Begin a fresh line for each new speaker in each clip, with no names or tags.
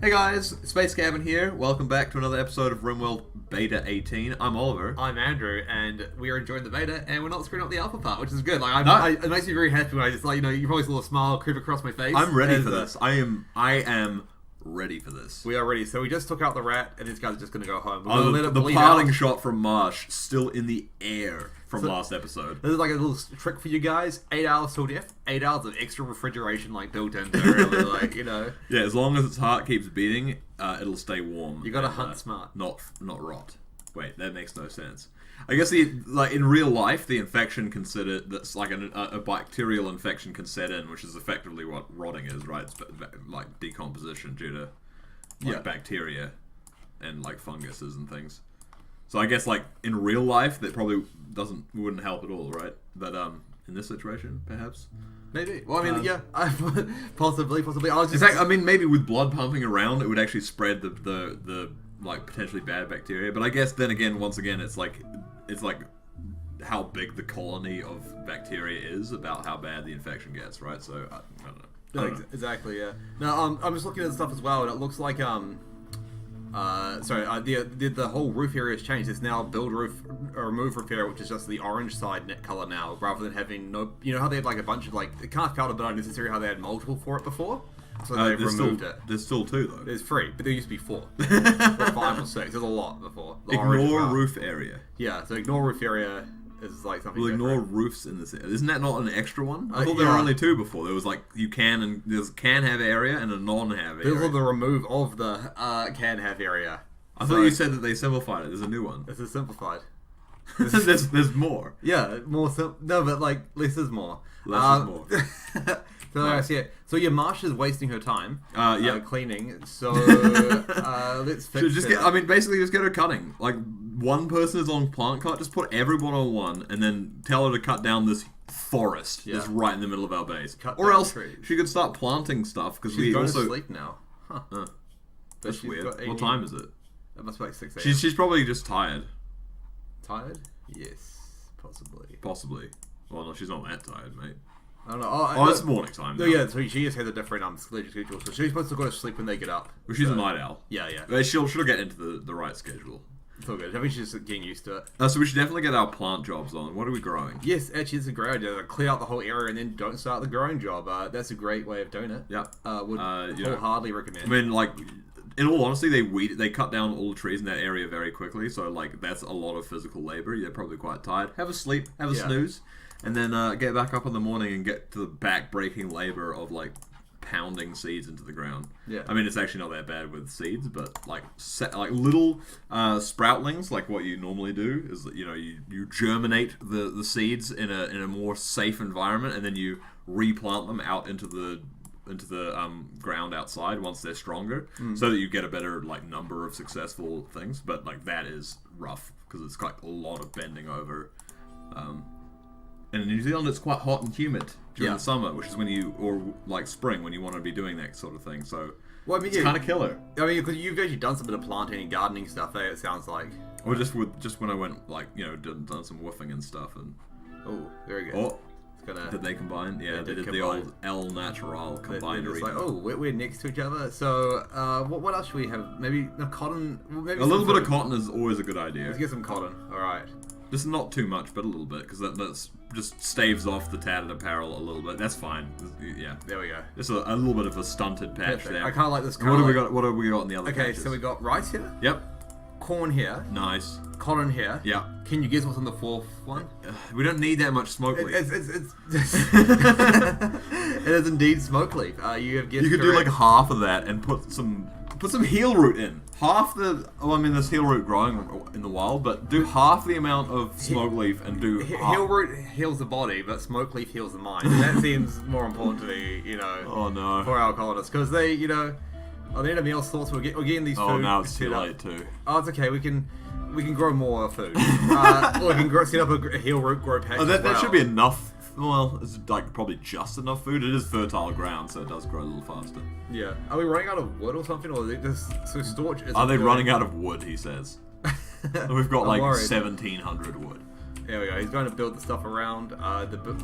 Hey guys, Space Cabin here. Welcome back to another episode of RimWorld Beta 18. I'm Oliver.
I'm Andrew, and we are enjoying the beta, and we're not screwing up the alpha part, which is good. It makes me very happy when I just you probably saw a smile creep across my face.
I'm ready for this. I am ready for this.
We are ready. So we just took out the rat, and these guys are just going to go home.
The parting shot from Marsh still in the air from last episode.
This is like a little trick for you guys. 8 hours till death. 8 hours of extra refrigeration built in. Really,
Yeah, as long as its heart keeps beating, it'll stay warm.
You got to hunt smart,
not rot. Wait, that makes no sense. I guess in real life, the infection that's like a bacterial infection can set in, which is effectively what rotting is, right? It's like decomposition due to bacteria and funguses and things. So I guess in real life, that probably wouldn't help at all, right? But in this situation, perhaps.
Maybe. Well, I mean, possibly.
In fact, maybe with blood pumping around, it would actually spread the potentially bad bacteria. But I guess then again, once again, it's like how big the colony of bacteria is about how bad the infection gets, right? So I don't know.
Exactly. Yeah. Now, I'm just looking at the stuff as well, and it looks like the whole roof area has changed. It's now build roof or remove roof area, which is just the orange side net color now, rather than having no. You know how they had a bunch of it kind of felt a bit unnecessary how they had multiple for it before. So they've removed it.
There's still 2 though.
There's 3, but there used to be 4. Or 5 or 6. There's a lot before.
Ignore roof area.
Yeah, so ignore roof area is something.
We'll ignore roofs in this area. Isn't that not an extra one? I thought there were only 2 before. There was there's can have area and a non-have area.
There's the remove of the can have area.
I thought you said that they simplified it. There's a new one.
This is simplified.
there's more.
Yeah, more. No, but less is more.
Less is more.
So your Marsh is wasting her time. Cleaning. So let's fix it.
Basically, just get her cutting. One person is on plant cut. Just put everyone on one, and then tell her to cut down this forest that's right in the middle of our base. Or else she could start planting stuff because
she's going to sleep now. Huh.
That's weird. What time is it?
It must be 6 a.m.
She's probably just tired.
Tired? Yes, possibly.
Possibly. Well, no, she's not that tired, mate.
I don't know.
It's morning time.
No, yeah, so she just has a different schedule. So she's supposed to go to sleep when they get up.
Well, she's a night owl.
Yeah.
She'll get into the right schedule.
It's all good. I think she's just getting used to it.
So we should definitely get our plant jobs on. What are we growing?
Yes, actually, it's a great idea. Clear out the whole area and then don't start the growing job. That's a great way of doing it.
Yeah.
Would wholeheartedly recommend.
In all honesty, they cut down all the trees in that area very quickly. So that's a lot of physical labor. You're probably quite tired. Have a sleep. Have a snooze. And then get back up in the morning and get to the back-breaking labor of pounding seeds into the ground.
Yeah.
It's actually not that bad with seeds, but little sproutlings, what you normally do is you germinate the seeds in a more safe environment, and then you replant them out into the ground outside once they're stronger, so that you get a better number of successful things. But that is rough because it's a lot of bending over. And in New Zealand, it's quite hot and humid during the summer, which is spring when you want to be doing that sort of thing. So it's kind of killer.
Because you've actually done some bit of planting and gardening stuff. It sounds like.
Or just when I went done some woofing and stuff and.
Oh, very good.
Oh. Did they combine? Yeah, they did the old El Natural combined.
We're next to each other. So, what else should we have? Maybe cotton. Maybe
a little bit of cotton is always a good idea.
Let's get some cotton. All right.
Just not too much, but a little bit, because that's just staves off the tattered apparel a little bit. That's fine. Yeah.
There we go.
Just a little bit of a stunted patch there.
I kind of like this.
What have we got? What have we got in the other?
Okay,
patches?
So we got rice here.
Yep.
Corn here.
Nice.
Cotton here.
Yeah.
Can you guess what's on the 4th one?
We don't need that much smoke leaf.
It is indeed smoke leaf. You have guessed.
You could do half of that and put some heel root in. Half the. There's heel root growing in the wild, but do half the amount of smoke leaf and do.
Heel root heals the body, but smoke leaf heals the mind. And that seems more important to me,
Oh no.
For our colonists, because they, on the end of meal thoughts, we're getting these.
Oh, now it's too late too.
Oh, it's okay. We can grow more food. Or we can set up a heel root grow patch.
That should be enough. Well, it's probably just enough food. It is fertile ground, so it does grow a little faster.
Yeah. Are we running out of wood or something, or so storage?
Are they running out of wood? He says. We've got 1,700 wood.
There we go. He's going to build the stuff around.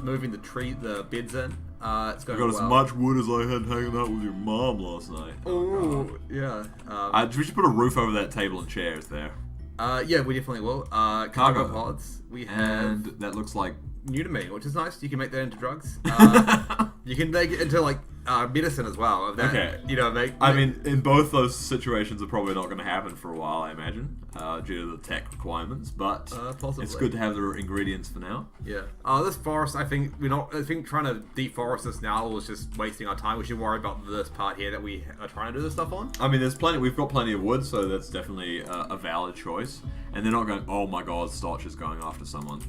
Moving the beds in. It's
I
going
got
well.
as much wood as I had hanging out with your mom last night.
Oh, yeah.
We should put a roof over that table and chairs there.
Yeah, we definitely will. Cargo pods. We have
And that looks like...
new to me, which is nice. You can make that into drugs. You can make it into like medicine as well. Of that,
Okay.
You know,
I mean, in both those situations are probably not going to happen for a while, I imagine, due to the tech requirements. But
possibly.
it's good to have the ingredients for now.
Yeah. This forest, I think I think trying to deforest this now was just wasting our time. We should worry about this part here that we are trying to do this stuff on.
I mean, we've got plenty of wood, so that's definitely a valid choice. And they're not going, oh my god, Stotch is going after someone.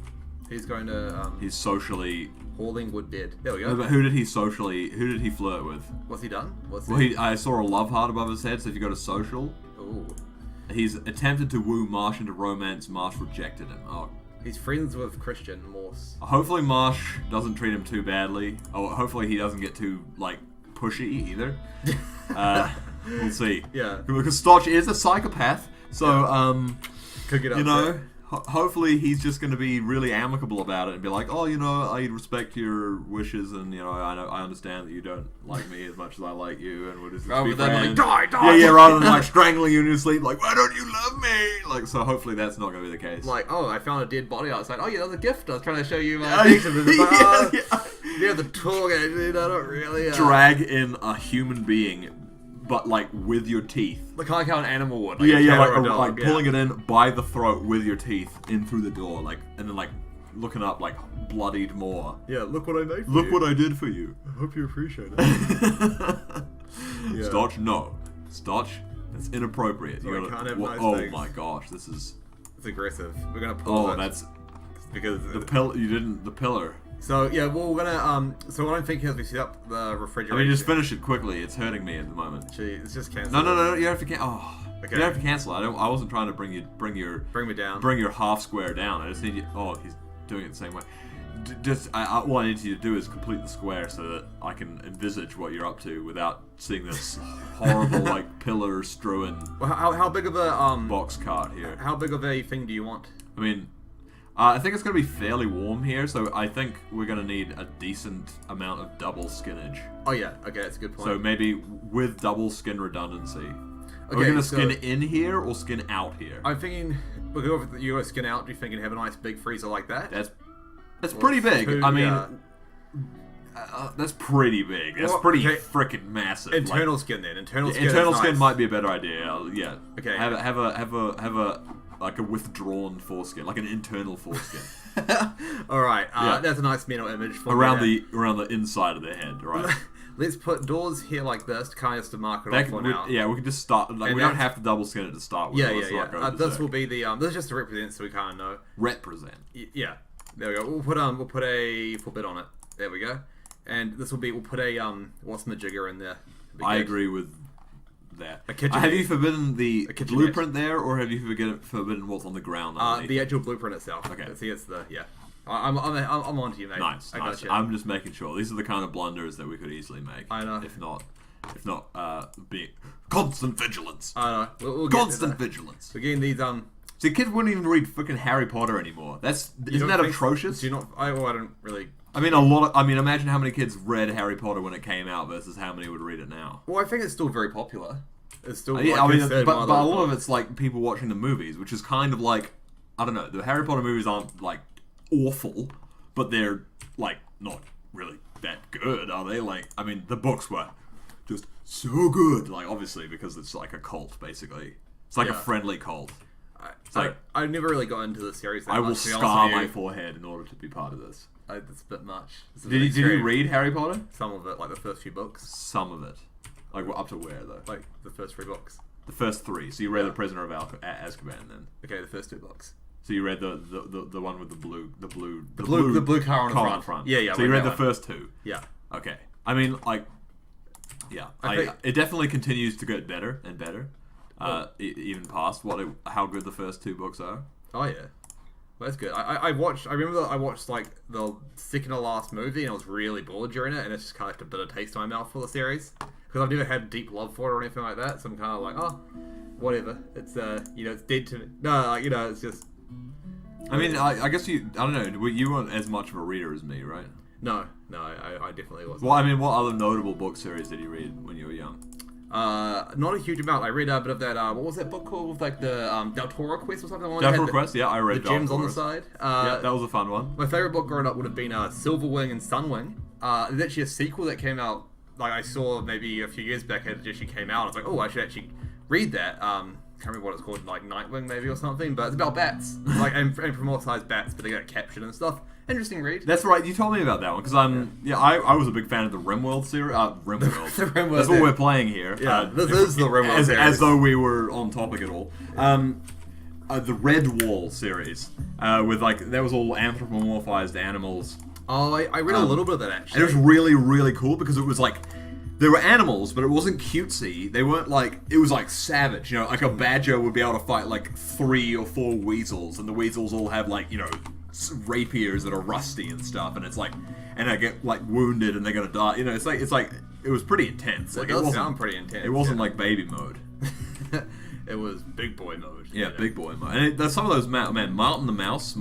He's going to.
He's socially...
Holding wood bed. There we go.
No, but who did he flirt with?
What's he done?
I saw a love heart above his head, so if you go to social...
Ooh.
He's attempted to woo Marsh into romance. Marsh rejected him. Oh.
He's friends with Christian Morse.
Hopefully Marsh doesn't treat him too badly. Oh, hopefully he doesn't get too, pushy either. We'll see.
Yeah.
Because Stotch is a psychopath, so,
Could get upset.
hopefully he's just going to be really amicable about it and be like, oh, I respect your wishes and, I understand that you don't like me as much as I like you and we'll just be friends.
Die!
Yeah, rather than, strangling you in your sleep, why don't you love me? So hopefully that's not going to be the case.
I found a dead body outside. Oh, yeah, that was a gift. I was trying to show you
Yeah,
the tour guide, not really.
Drag in a human being, but, with your teeth.
Like how an animal would.
Pulling it in by the throat with your teeth in through the door, and then looking up bloodied more.
Yeah, look what I made for you.
Look what I did for you.
I hope you appreciate it. Yeah.
Stotch, no. Stotch, that's inappropriate.
So can't have nice
oh
things.
my gosh, this is...
It's aggressive. We're gonna pull it.
That's...
Because...
The pillar.
So, yeah, well, we're gonna, so what I'm thinking is we set up the refrigerator.
Just finish it quickly. It's hurting me at the moment.
Gee, it's just cancel.
No, you have to cancel. Oh.
Okay.
You have to cancel. I wasn't trying to bring
me down.
Bring your half square down. I just need you. Oh, he's doing it the same way. All I need you to do is complete the square so that I can envisage what you're up to without seeing this horrible pillar strewn.
Well, how big of a
box cart here?
How big of a thing do you want?
I mean, I think it's going to be fairly warm here, so I think we're going to need a decent amount of double skinnage.
Oh yeah, okay, that's a good point.
So maybe with double skin redundency.
Okay,
Are we going to skin in here or skin out here?
I'm thinking, you go skin out, do you think you have a nice big freezer like that?
That's pretty big. That's pretty big. That's pretty freaking massive.
Internal skin then. Internal skin.
Internal skin might be a better idea. Yeah.
Okay.
Have a a withdrawn foreskin, like an internal foreskin.
All right. That's a nice mental image for
around the inside of the head, right?
Let's put doors here like this, kind of to mark it off for now.
Yeah, we can just start. We don't have to double skin it to start with.
Yeah. This will be the. This is just to represent, so we kind of know.
Represent.
Yeah. There we go. We'll put a full bit on it. There we go. And this will be. We'll put a what's majigger in there.
I agree with that.
Have
you forbidden the blueprint there, or have you forbidden what's on the ground?
The actual blueprint itself.
Okay.
See, it's the I'm on to you, mate.
Nice. I'm just making sure. These are the kind of blunders that we could easily make.
I know.
If not, be constant vigilance.
I know. We'll
constant vigilance.
We're getting these
See, kids wouldn't even read freaking Harry Potter anymore. Isn't that atrocious?
Do you not? I don't really.
I mean, imagine how many kids read Harry Potter when it came out versus how many would read it now.
Well, I think it's still very popular. It's still.
But a lot of it's people watching the movies, which is kind of I don't know. The Harry Potter movies aren't awful, but they're not really that good, are they? The books were just so good. Obviously because it's a cult, basically. It's a friendly cult.
I never really got into the series that much.
I will scar my forehead in order to be part of this.
That's a bit much.
Did you read Harry Potter?
Some of it, the first few books.
Some of it. Up to where, though?
The first 3 books.
The first 3. So you read The Prisoner of Azkaban, then?
Okay, the first 2 books.
So you read the one with the blue
car on the front. Yeah.
So you read the first 2.
Yeah.
Okay. I mean, yeah. It definitely continues to get better and better. Even past how good the first 2 books are.
Oh yeah. Well, that's good. I remember I watched the second to last movie and I was really bored during it, and it's just kind of left a bitter taste in my mouth for the series because I've never had deep love for it or anything like that. So I'm kind of whatever. It's it's dead to me. No, it's just
I mean, I guess I don't know. You weren't as much of a reader as me, right?
No, I definitely wasn't.
Well, I mean, what other notable book series did you read when you were young?
Not a huge amount. I read a bit of that. What was that book called? With like the Del Toro Quest or something.
Del Toro Quest, yeah, I read
the gems on the side.
Yeah, that was a fun one.
My favorite book growing up would have been Silverwing and Sunwing. There's actually a sequel that came out. Like I saw maybe a few years back. It actually came out. I was like, oh, I should actually read that. Can't remember what it's called, like Nightwing maybe or something. But it's about bats, like and sized bats, but they get captured and stuff. Interesting read.
That's right. You told me about that one because I was a big fan of the RimWorld series. RimWorld.
The RimWorld.
That's what we're playing here.
Yeah, this is the RimWorld series.
As though we were on topic at all. The Red Wall series with like that was all anthropomorphized animals.
Oh, I read a little bit of that actually.
And it was really really cool because it was like. There were animals, but it wasn't cutesy. They weren't like, it was like savage, you know, like a badger would be able to fight like 3 or 4 weasels, and the weasels all have like, you know, rapiers that are rusty and stuff, and it's like, and they get like wounded and they're gonna die, you know, it's like, it was pretty intense. Like,
it does sound pretty intense.
It wasn't like baby mode.
It was big boy mode.
Yeah, big boy mode. And there's some of those, man, Martin the Mouse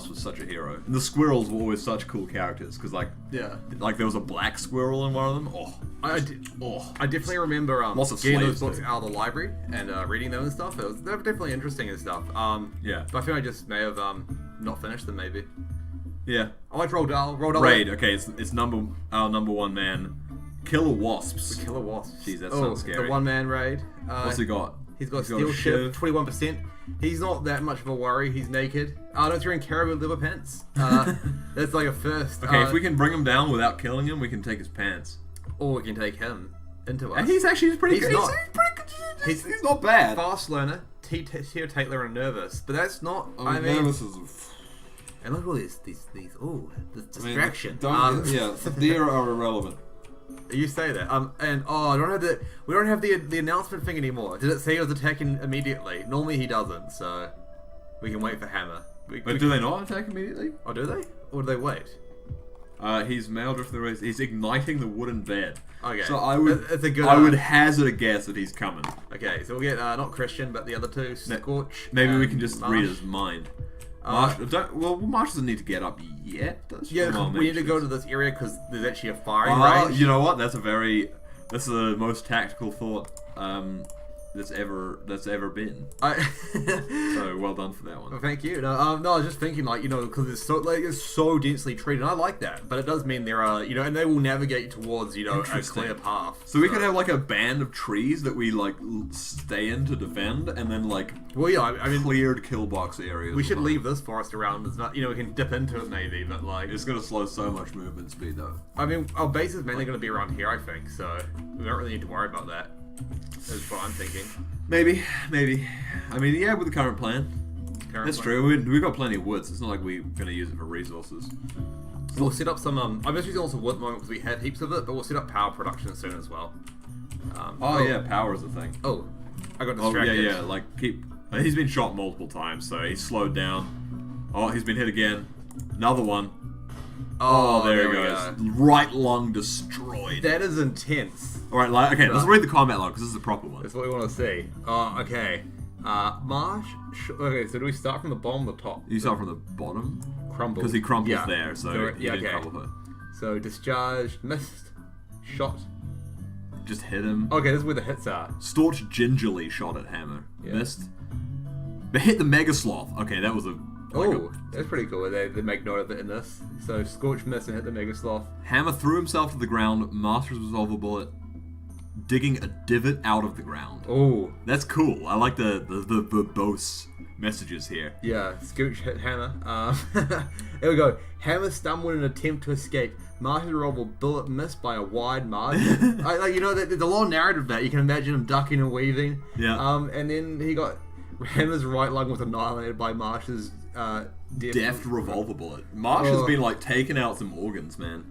was such a hero. And the squirrels were always such cool characters, because like there was a black squirrel in one of them.
I definitely remember
lots of
getting those
slaves
books out of the library and reading them and stuff. They were definitely interesting and stuff.
Yeah.
But I feel I just may have not finished them maybe.
Yeah.
I liked Roald Dahl.
Raid, okay, it's our number one man. Killer Wasps.
The Killer Wasps.
Jeez, that sounds scary.
The one man raid.
What's he got?
He's got a steel shiv, 21%. He's not that much of a worry. He's naked. Don't wearing caribou liver pants. That's like a first.
Okay, if we can bring him down without killing him, we can take his pants.
Or we can take him into us.
And he's pretty good. He's not bad.
Fast learner, Tear Tatler and nervous. But that's not, I mean...
Nervous is...
And look at all these this distraction.
The are irrelevant.
You say that. And we don't have the announcement thing anymore. Did it say he was attacking immediately? Normally he doesn't, so we can wait for Hammer.
But do they not attack immediately?
Oh, do they? Or do they wait?
He's male drift the race. He's igniting the wooden bed.
Okay.
So I would would hazard a guess that he's coming.
Okay, so we'll get not Christian, but the other two, Scorch.
Maybe we can just read his mind. Marsh doesn't need to get up yet.
Yeah, we need to go to this area because there's actually a firing range.
You know what? That's the most tactical thought that's ever been. So well done for that one.
Well, thank you. No, I was just thinking, like, you know, because it's so densely treated. And I like that, but it does mean there are, you know, and they will navigate towards, you know, a clear path.
So we could have like a band of trees that we like stay in to defend, and then like
I mean,
cleared kill box areas.
We should leave this forest around. It's not, you know, we can dip into it maybe, but like
it's gonna slow so much movement speed though.
I mean, our base is mainly gonna be around here, I think. So we don't really need to worry about that. That's what I'm thinking.
Maybe. I mean, yeah, with the current plan. That's true. We've got plenty of woods. It's not like we're going to use it for resources.
We'll set up some... I'm just using also wood at the moment because we have heaps of it, but we'll set up power production soon as well.
Yeah, power is a thing.
Oh, I got distracted.
Yeah, like, he's been shot multiple times, so he's slowed down. Oh, he's been hit again. Another one. Oh, there he goes. Right lung destroyed.
That is intense.
Alright, let's read the combat log, because this is the proper one.
That's what we want to see. Okay. Marsh... Okay, so do we start from the bottom or the top?
You start from the bottom?
Crumble.
Because he crumbles there, so he didn't crumble her.
So, discharged, missed, shot.
Just hit him.
Okay, this is where the hits are.
Storch gingerly shot at Hammer. Yeah. Missed. But hit the Mega Sloth. Okay, that was a...
that's pretty cool. They make note of it in this. So, Scorch missed and hit the Mega Sloth.
Hammer threw himself to the ground, masters resolve a bullet, digging a divot out of the ground.
Oh,
that's cool. I like the verbose messages here.
Yeah, Scooch hit Hammer. Here we go. Hammer stumbled in an attempt to escape. Masters resolve a bullet missed by a wide margin. You know, there's a lot of narrative that you can imagine him ducking and weaving.
Yeah.
And then he got Hammer's right lung was annihilated by Marsh's
deft revolver bullet. Marsh has been like taking out some organs, man.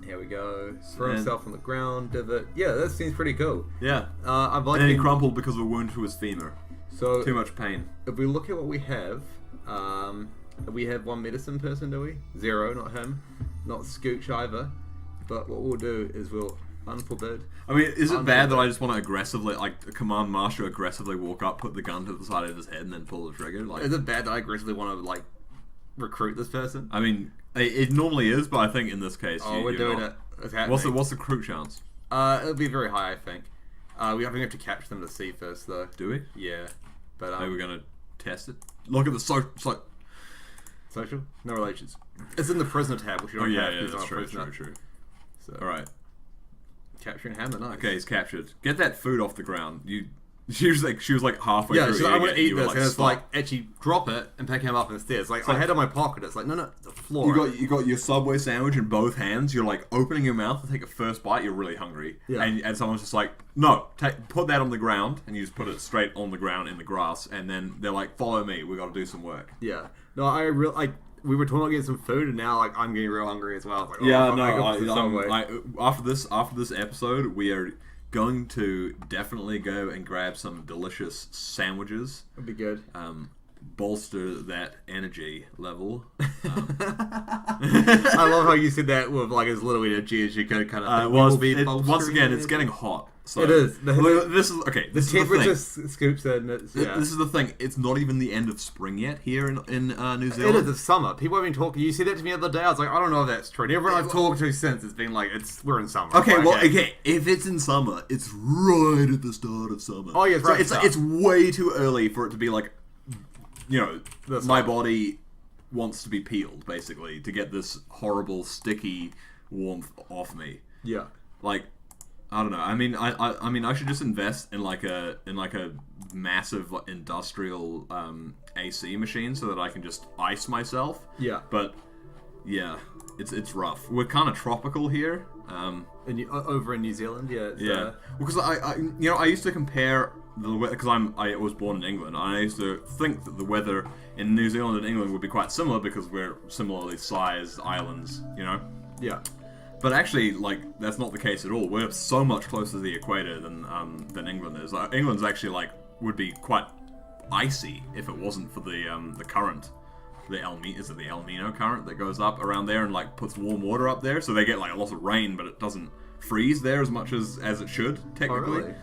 Here we go. Throw himself on the ground, divot. Yeah, that seems pretty cool.
Yeah. And then he crumpled because of a wound to his femur.
So
too much pain.
If we look at what we have, we have one medicine person, do we? 0, not him. Not Scooch either. But what we'll do is we'll unforbid.
I mean, is it bad that I just want to aggressively, like, command Marshall aggressively walk up, put the gun to the side of his head, and then pull the trigger? Like,
is it bad that I aggressively want to, like, recruit this person?
I mean, it normally is, but I think in this case,
We're
you're
doing
not.
it. It's happening.
What's the recruit chance?
It'll be very high, I think. We have to capture them to see first, though.
Do we?
Yeah, but
Maybe we're gonna test it. Look at the
social, no relations. It's in the prisoner tab, which you don't have.
Yeah,
It's
that's
not
true.
prisoner.
True.
So,
All right.
capturing Hammer, nice.
Okay, he's captured. Get that food off the ground. She was like halfway
Yeah,
through.
she's like, I want to eat
you were
this, and it's
"Stop."
like, actually drop it and pick him up instead. It's like, I had it in my pocket. It's like, no, the floor.
You got your Subway sandwich in both hands. You're like opening your mouth to take a first bite. You're really hungry,
Yeah.
and someone's just like, no, put that on the ground, and you just put it straight on the ground in the grass, and then they're like, follow me. We got to do some work.
Yeah. No, we were talking about getting some food, and now like I'm getting real hungry as well. Like,
Yeah, after this episode, we are going to definitely go and grab some delicious sandwiches.
That'd be good.
Bolster that energy level.
I love how you said that with like as little energy as you could, kind of.
Once again, it's getting hot. So
it is.
This is okay.
The temperature scoops in.
This is the thing. It's not even the end of spring yet here in New Zealand.
It is. It's summer. People have been talking. You said that to me the other day. I was like, I don't know if that's true. And everyone I've talked to since has been like, we're in summer.
Okay,
like,
okay. If it's in summer, it's right at the start of summer.
Oh yeah, it's right.
It's way too early for it to be like, my body wants to be peeled basically to get this horrible sticky warmth off me.
Yeah.
Like, I don't know. I mean, I should just invest in like a massive industrial AC machine so that I can just ice myself.
Yeah.
But yeah, it's rough. We're kind of tropical here.
Over in New Zealand, yeah.
Yeah. Because I used to compare the weather because I was born in England. And I used to think that the weather in New Zealand and England would be quite similar because we're similarly sized islands.
Yeah.
But actually, like, that's not the case at all. We're so much closer to the equator than England is. England's actually would be quite icy if it wasn't for the current. Is it the El Nino current that goes up around there and puts warm water up there? So they get a lot of rain, but it doesn't freeze there as much as it should technically.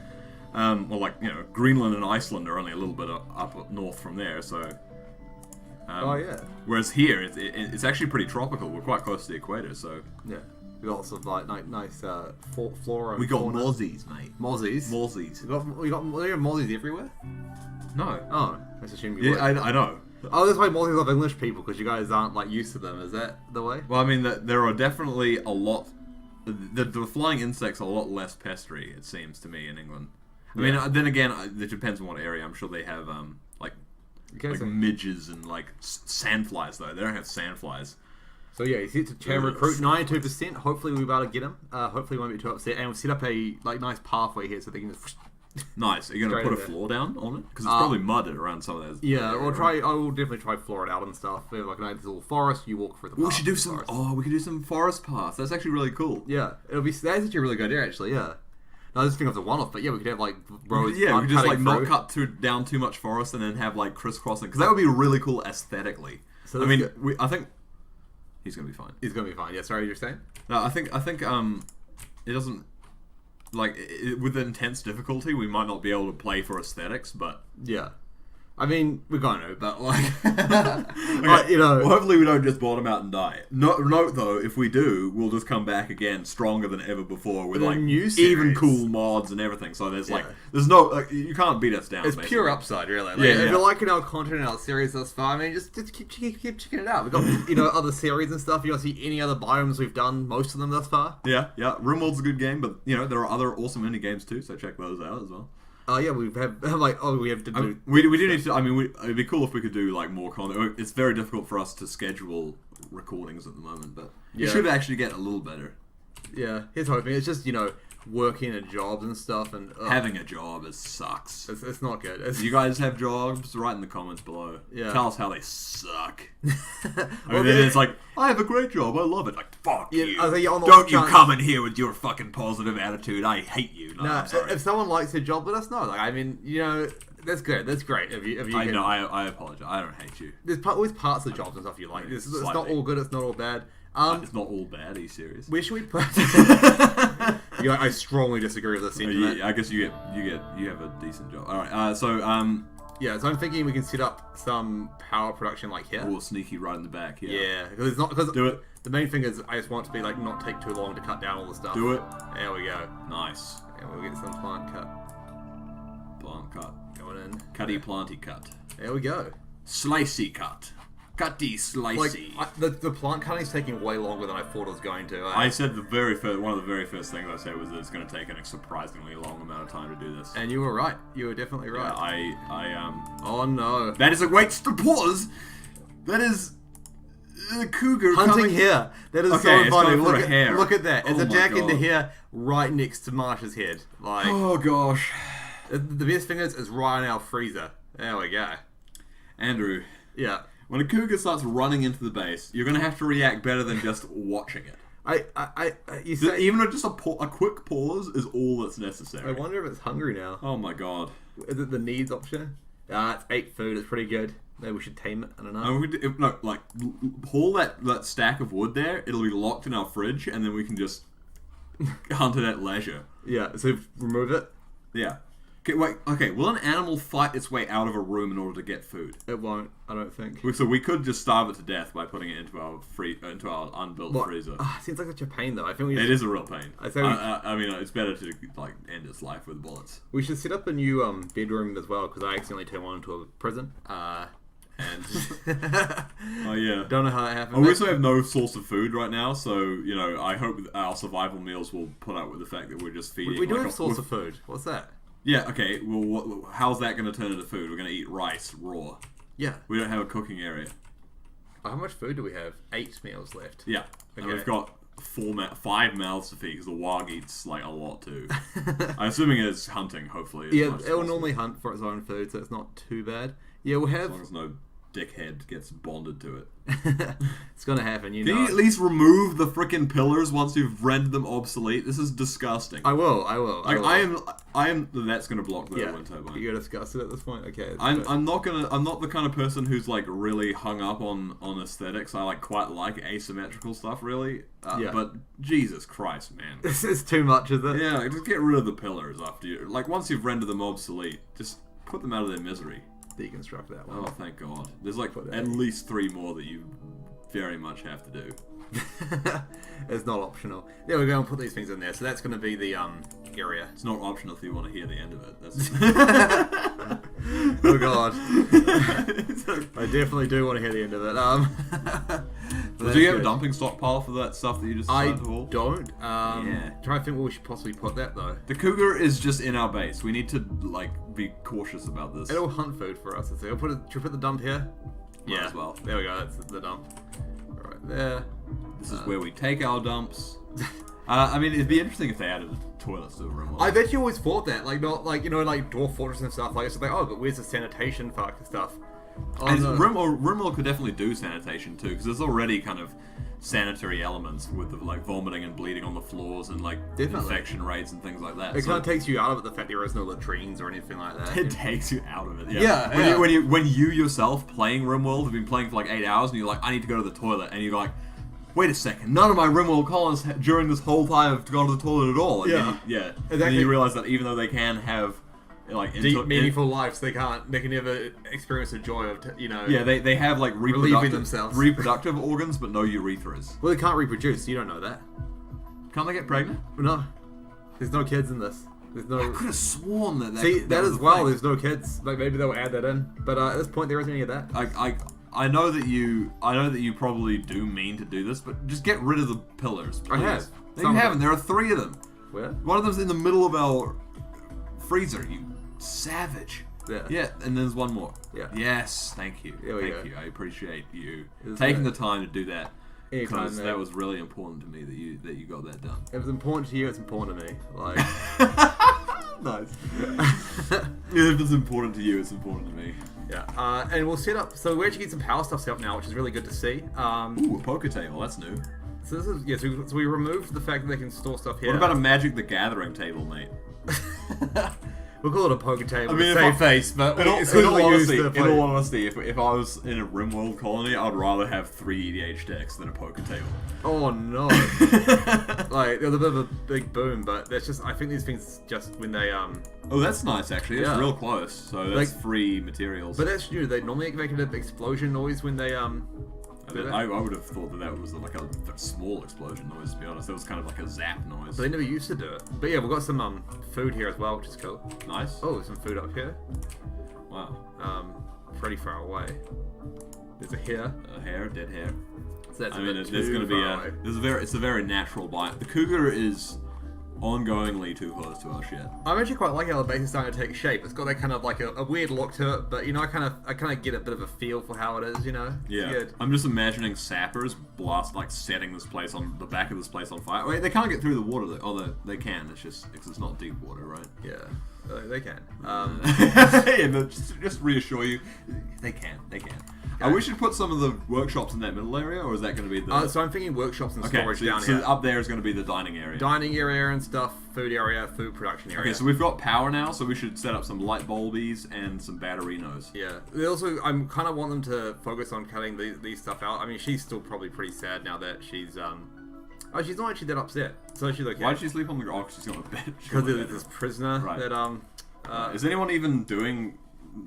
Oh, really?
Greenland and Iceland are only a little bit up north from there, so.
Yeah.
Whereas here, it's actually pretty tropical. We're quite close to the equator, so.
Yeah. We got lots of nice flora. And
we got
fauna.
mozzies, mate.
Mozzies. We got mozzies everywhere.
No.
Oh, that's a shame.
Yeah, I know.
Oh, that's why mozzies love English people because you guys aren't used to them. Is that the way?
Well, I mean, there are definitely a lot. The flying insects are a lot less pestery, it seems to me, in England. I mean, then again, it depends on what area. I'm sure they have midges and sandflies though. They don't have sandflies.
So yeah, he's hit to recruit 92%. Hopefully we'll be able to get him. Hopefully we won't be too upset. And we've set up a nice pathway here so they can just.
Nice. Are you going to put a floor down on it? Because it's probably mudded around some of those.
Yeah, I will definitely try floor it out and stuff. We have a nice little forest. You walk through the.
We should do some. We could do some forest paths. That's actually really cool.
Yeah, that's actually a really good idea. Actually, yeah. No, this thing was a one-off, but yeah, we could have roads.
Yeah, we could just not cut down too much forest and then have crisscrossing because that would be really cool aesthetically. So I mean, I think he's gonna be fine.
He's gonna be fine. Yeah, sorry, you're saying?
No, I think it doesn't with intense difficulty. We might not be able to play for aesthetics, but
yeah. I mean, we're going to, but
okay. Well, hopefully we don't just bottom out and die. Note though, if we do, we'll just come back again stronger than ever before with
new
even cool mods and everything. So there's there's no you can't beat us down.
It's
basically.
Pure upside, really. If you're liking our content and our series thus far, I mean, just keep checking it out. We've got other series and stuff. You want to see any other biomes we've done? Most of them thus far.
Yeah. RimWorld's a good game, but there are other awesome indie games too. So check those out as well.
Yeah, we have to do.
We do need to. I mean, it'd be cool if we could do more content. It's very difficult for us to schedule recordings at the moment, but it should actually get a little better.
Yeah, here's hoping. It's just working at jobs and stuff, and
having a job sucks.
It's not good.
You guys have jobs? Write in the comments below.
Yeah.
Tell us how they suck. Then it's I have a great job. I love it. Fuck you. Don't you come in here with your fucking positive attitude. I hate you. No,
if someone likes their job, let us know. I mean, that's good. That's great. If you
I apologize. I don't hate you.
There's always parts of the jobs and stuff you like. It's not all good. It's not all bad.
It's not all bad. Are you serious?
Where should we put? I strongly disagree with this sentiment.
I guess you have a decent job. All right.
Yeah, so I'm thinking we can set up some power production like here.
Or sneaky right in the back.
Yeah, because it's not because
Do it.
the main thing is I just want it to be like not take too long to cut down all the stuff.
Do it.
There we go.
Nice.
And we'll get some plant cut
Plant cut.
going in.
Cutty planty cut.
There we go.
Slicey cut. Cutty slicey.
The plant cutting is taking way longer than I thought it was going to.
I said one of the very first things I said was that it's going to take a surprisingly long amount of time to do this.
And you were right. You were definitely right.
Oh
no.
That is a wait. Pause. That is a cougar
Hunting
coming
here. That is
Okay,
so
it's
funny.
going for
Look
a
at,
hare.
look at that. It's
Oh
a
my
jack into
God.
here, right next to Marsh's head. Like
Oh gosh,
the best thing is right in our freezer. There we go.
Andrew.
Yeah.
When a cougar starts running into the base, you're going to have to react better than just watching it.
You say.
Even just a quick pause is all that's necessary.
I wonder if it's hungry now.
Oh my god.
Is it the needs option? It's ate food. It's pretty good. Maybe we should tame it. I don't know.
Haul that stack of wood there. It'll be locked in our fridge, and then we can just hunt it at leisure.
Yeah. So remove it.
Yeah. Okay, wait. Okay. Will an animal fight its way out of a room in order to get food?
It won't. I don't think.
So we could just starve it to death by putting it into our unbuilt freezer.
Seems like such a pain though. I think we.
It is a real pain.
I say
I mean, it's better to end its life with bullets.
We should set up a new bedroom as well because I accidentally turned one into a prison. And
Oh yeah.
don't know how that happened.
We also have no source of food right now, so I hope our survival meals will put up with the fact that we're just feeding.
We do have a source of food. What's that?
Yeah. Okay. Well, how's that going to turn into food? We're going to eat rice raw.
Yeah.
We don't have a cooking area.
How much food do we have? 8 meals left.
Yeah. And
Okay.
we've got 5 mouths to feed because the wag eats a lot too. I'm assuming it's hunting. Hopefully.
Yeah,
as
it will
possible.
normally hunt for its own food, so it's not too bad. Yeah, we'll
As
have.
long as no dickhead gets bonded to it.
It's gonna happen, you
Can
know.
you at least remove the frickin' pillars once you've rendered them obsolete? This is disgusting.
I will.
Like, I am. That's gonna block the
Yeah.
wind turbine.
You're disgusted at this point. Okay.
I'm not the kind of person who's really hung up on aesthetics. I quite like asymmetrical stuff, really.
Yeah.
But Jesus Christ, man.
This is too much, is it?
Yeah, just get rid of the pillars after you. Once you've rendered them obsolete, just put them out of their misery.
Deconstruct that one.
Oh, thank God. There's
Put
at
that-
least 3 more that you very much have to do.
It's not optional. There we go, and put these things in there. So that's going to be the area.
It's not optional if you want to hear the end of it. That's...
Oh god. I definitely do want to hear the end of it.
Do you have a dumping stockpile for that stuff that you just
I
decided to haul?
don't.
Yeah.
Trying to think where we should possibly put that though.
The cougar is just in our base. We need to be cautious about this.
It'll hunt food for us. Should we put the dump here?
Might as well.
There we go. That's the dump. Right there.
This is where we take our dumps. I mean, it'd be interesting if they added toilets to the RimWorld.
I've actually always thought that, not Dwarf Fortress and stuff. It's like, oh, but where's the sanitation fuck and stuff? Oh,
And
no.
RimWorld could definitely do sanitation too, because there's already kind of sanitary elements with vomiting and bleeding on the floors and
Definitely.
infection rates and things like that.
It
So
kind of takes you out of it, the fact there is no latrines or anything like that.
it takes you out of it. Yeah.
Yeah,
When you yourself playing RimWorld have been playing for 8 hours and you're like, I need to go to the toilet, and you're like, wait a second, none of my RimWorld colonists during this whole time have gone to the toilet at all. And
Yeah.
And then
Exactly.
you realize that even though they can have
Deep, meaningful lives, they can never experience the joy of,
Yeah, they have
Relieving themselves.
reproductive organs, but no urethras.
Well, they can't reproduce, you don't know that.
Can't they get pregnant?
No. There's no kids in this. There's no...
I could have sworn that.
See, that
was
as
a
well,
thing.
there's no kids. Maybe they'll add that in. But at this point, there isn't any of that.
I know that you probably do mean to do this, but just get rid of the pillars. Please.
I have.
No,
Some
you
of
haven't. There are 3 of them.
Where?
One of them's in the middle of our freezer. You savage.
Yeah.
Yeah, and there's one more.
Yeah.
Yes, thank you.
There we
Thank
go.
you. I appreciate you
Is
taking
that-
the time to do that.
Anytime,
Because
mate.
that was really important to me that you got that done.
If it's important to you, it's important to me.
Nice. If it's important to you, it's important to me.
Yeah. And we'll set up. So we're actually getting some power stuff set up now, which is really good to see.
Ooh, a poker table. That's new.
So this is so we removed the fact that they can store stuff here.
What about a Magic the Gathering table, mate?
We'll call it a poker table.
I mean,
to save face, but
In all,
it's good
in all
to use
honesty,
the
in
plate.
all honesty, if I was in a RimWorld colony, I'd rather have 3 EDH decks than a poker table.
Oh no! Like it was a bit of a big boom, but that's just. I think these things just when they
Oh, that's nice actually. It's
Yeah.
real close. So that's
Like-
free materials.
But that's new. They normally make an explosion noise when they
I would have thought that was like a small explosion noise. To be honest, that was kind of like a zap noise.
But they never used to do it. But yeah, we've got some food here as well, which is cool.
Nice.
Oh, some food up here.
Wow.
Pretty far away. There's a here.
Hair, dead hair.
So that's
I
a
mean,
bit
there's
too
going to be
far away.
it's a very natural biome. The cougar is ongoingly too close to our shit.
I'm actually quite liking how the base is starting to take shape. It's got that kind of like a weird look to it, but you know, I kind of get a bit of a feel for how it is. You know. It's
Yeah,
good.
I'm just imagining sappers setting this place on the back of this place on fire. Wait, they can't get through the water. They can. It's just because it's not deep water, right?
Yeah, they can.
Yeah, but just reassure you, they can. They can. We should put some of the workshops in that middle area, or is that going to be the?
So I'm thinking workshops and
Okay,
storage
so,
down
so
here.
up there is going to be the dining area.
Dining area and stuff, food area, food production area.
Okay, so we've got power now, so we should set up some light bulbies and some batterinos.
Yeah. They also, I kind of want them to focus on cutting these stuff out. I mean, she's still probably pretty sad now that she's Oh, she's not actually that upset. So she's okay.
Why did she sleep on the ground? Oh, she's got a bed.
Because there's this prisoner
Right.
that
Is anyone even doing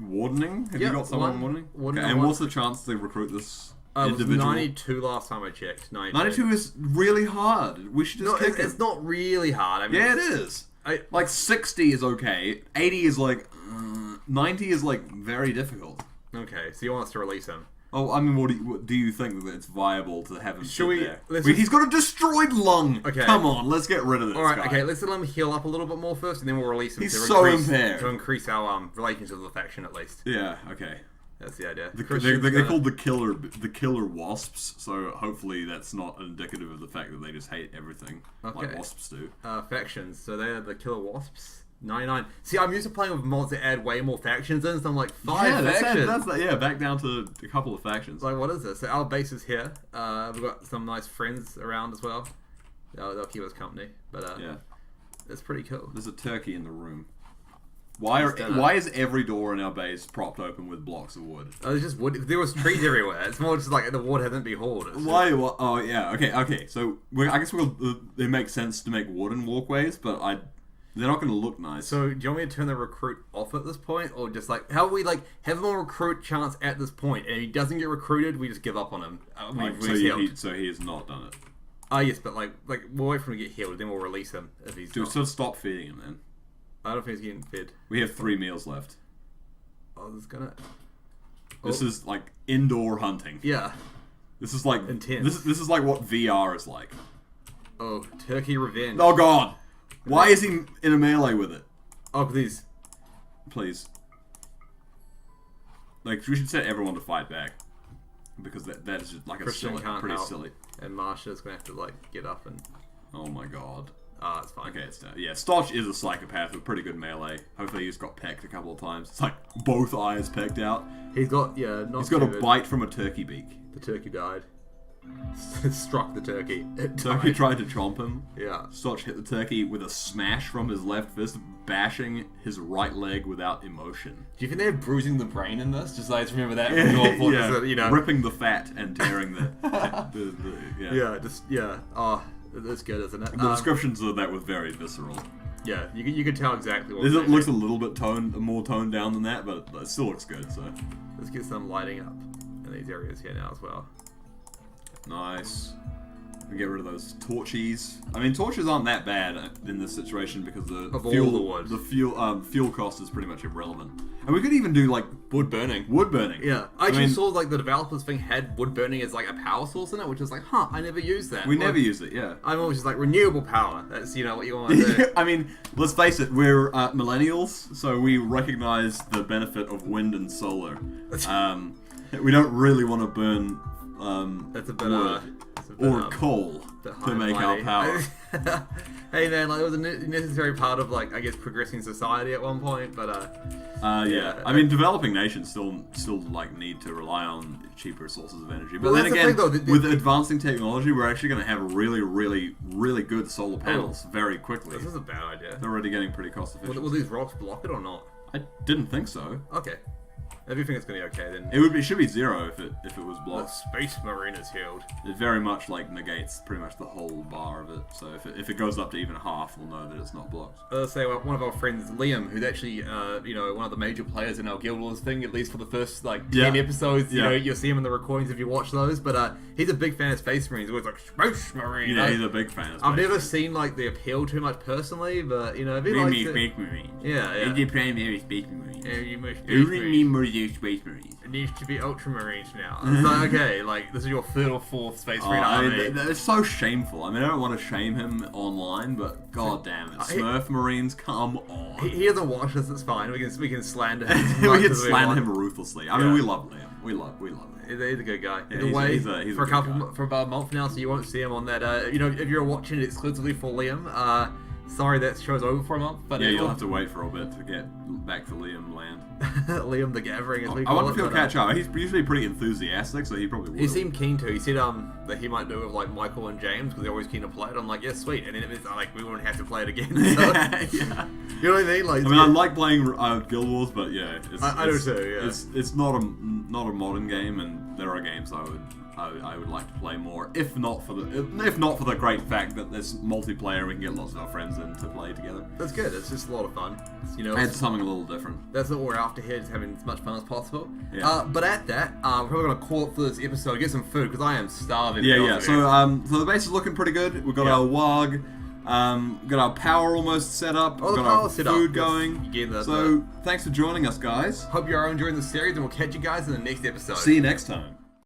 wardening? Have
Yeah,
you got someone
one-
wardening?
one
Okay,
on
and
one.
what's the chance to recruit this
it was
individual?
92 last time I checked.
92 is really hard. We should just
No,
kick
it's not really hard. I mean,
Yeah, it is. Like 60 is okay. 80 is like 90 is like very difficult.
Okay, so you want us to release him?
Oh, I mean, what do you think that it's viable to have him
Should
sit
we-
there?
let's
Wait,
just-
he's got a destroyed lung.
Okay.
Come on, let's get rid of this
Alright,
guy.
okay, let's let him heal up a little bit more first, and then we'll release him
He's
to
so
increase,
impaired.
to increase our relations with the faction at least.
Yeah. Okay.
That's the idea.
They're called the killer wasps. So hopefully that's not indicative of the fact that they just hate everything like
Okay.
wasps do.
Factions. So they're the killer wasps. 99. See, I'm used to playing with mods that add way more factions in, so I'm like, 5 factions.
Yeah, back down to a couple of factions.
Like, what is this? So our base is here. We've got some nice friends around as well. They'll keep us company. But
Yeah.
it's pretty cool.
There's a turkey in the room.
Just done
Why is every door in our base propped open with blocks of wood?
There's just wood. There was trees everywhere. It's more just like the wood hasn't been hauled. It's just-
Why? Oh yeah. Okay. So I guess it makes sense to make wooden walkways, but they're not going to look nice.
So, do you want me to turn the recruit off at this point, or just like how we like have him on recruit chance at this point, and if he doesn't get recruited, we just give up on him.
So he has not done it.
Yes, but like we'll wait for him to get healed, then we'll release him if he's.
Dude,
Not.
so stop feeding him, then.
I don't think he's getting fed.
We have 3 meals left.
Oh, this is gonna.
This is like indoor hunting.
Yeah.
This is like
Intense.
This is like what VR is like.
Oh, turkey revenge.
Oh god, why is he in a melee with it?
Oh, please.
Please. Like we should set everyone to fight back because that is just like
Christian can't
pretty
help.
silly.
And Marsha's gonna have to like get up and.
Oh my god.
It's fine.
Okay, it's down. Yeah, Stotch is a psychopath with pretty good melee. Hopefully he's got pecked a couple of times. It's like both eyes pecked out.
He's got not.
He's got a
good.
bite from a turkey beak.
The turkey died. Struck the turkey. It
Turkey
died.
tried to chomp him.
Yeah.
Stotch hit the turkey with a smash from his left fist, bashing his right leg without emotion.
Do you think they're bruising the brain in this? Just like just remember that from your point,
Yeah,
you know.
ripping the fat and tearing the
Yeah, Oh, that's good, isn't it?
The descriptions of that were very visceral.
Yeah, you can tell exactly what.
It looks a little bit more toned down than that, but it still looks good. So
Let's get some lighting up in these areas here now as well.
nice. We get rid of those torches. I mean, torches aren't that bad in this situation because
Of all
fuel,
the wood.
the fuel cost is pretty much irrelevant. And we could even do like
Wood burning.
wood burning.
Yeah, I actually
mean,
saw like the developers thing had wood burning as like a power source in it, which is like, I never used that.
we never use it. Yeah.
I'm always just like renewable power. That's what you want to do.
I mean, let's face it, we're millennials, so we recognize the benefit of wind and solar. We don't really want to burn
That's a bit
wood or coal. to make our power.
Hey man, like it was a necessary part of like I guess progressing society at one point, but
yeah. I mean, developing nations still like need to rely on cheaper sources of energy. But
Well,
then
that's the
again,
thing, though,
with advancing technology, we're actually going to have really, really, really good solar panels very quickly.
this is a bad idea.
They're already getting pretty cost efficient.
Will these rocks block it or not?
I didn't think so.
Okay. If you think it's gonna be okay, then
It should be 0 if it was
the
blocked.
Space Marine is healed.
It very much like negates pretty much the whole bar of it. So if it goes up to even half, we'll know that it's not blocked.
Let's say one of our friends, Liam, who's actually one of the major players in our Guild Wars thing, at least for the first like 10 episodes. You know, you'll see him in the recordings if you watch those. But he's a big fan of Space Marines. He's always like Space Marine.
Yeah, he's a big fan. Of
I've
Space
never seen like the appeal too much personally, but you know, if he likes it,
Space Marine.
yeah.
It's the primary Space Marine.
You must
Space Marines.
It needs to be Ultramarines now. It's like, okay, like this is your third or fourth Space Marine
I
army.
mean, it's so shameful. I mean, I don't want to shame him online, but god damn it, Smurf Marines, come on.
He doesn't watch us. It's fine. We can slander him. As
We
much
can
as
slander
want.
him ruthlessly. I mean, we love Liam. We love him.
He's a good guy.
Yeah,
Either way,
he's a
for
good guy.
for about a month now, so you won't see him on that. If you're watching it exclusively for Liam, sorry that show's over for a month. But
Yeah, you'll have to wait for a bit to get back to Liam land.
Liam the Gathering, as we
I
call
wonder
it.
if he'll
but,
catch up. He's usually pretty enthusiastic, so he probably will.
He seemed keen to. He said that he might do it with like Michael and James because they're always keen to play it. I'm like, yeah, sweet. And then it's like we wouldn't have to play it again. So,
yeah.
you know what I mean? Like,
I mean, I like playing Guild Wars, but yeah,
I do too. Yeah.
It's not a modern game, and there are games I would like to play more, if not for the great fact that there's multiplayer and we can get lots of our friends in to play together.
That's good. It's just a lot of fun.
Add something a little different.
That's what we're after here, is having as much fun as possible.
Yeah.
But at that, we're probably gonna call it for this episode. Get some food because I am starving.
Yeah. So the base is looking pretty good. We've got our WAG. Got our power almost set up.
Oh, the
got
power
our
set up.
food
Yes.
going.
So
Thanks for joining us, guys.
hope you are enjoying the series, and we'll catch you guys in the next episode.
See you next time.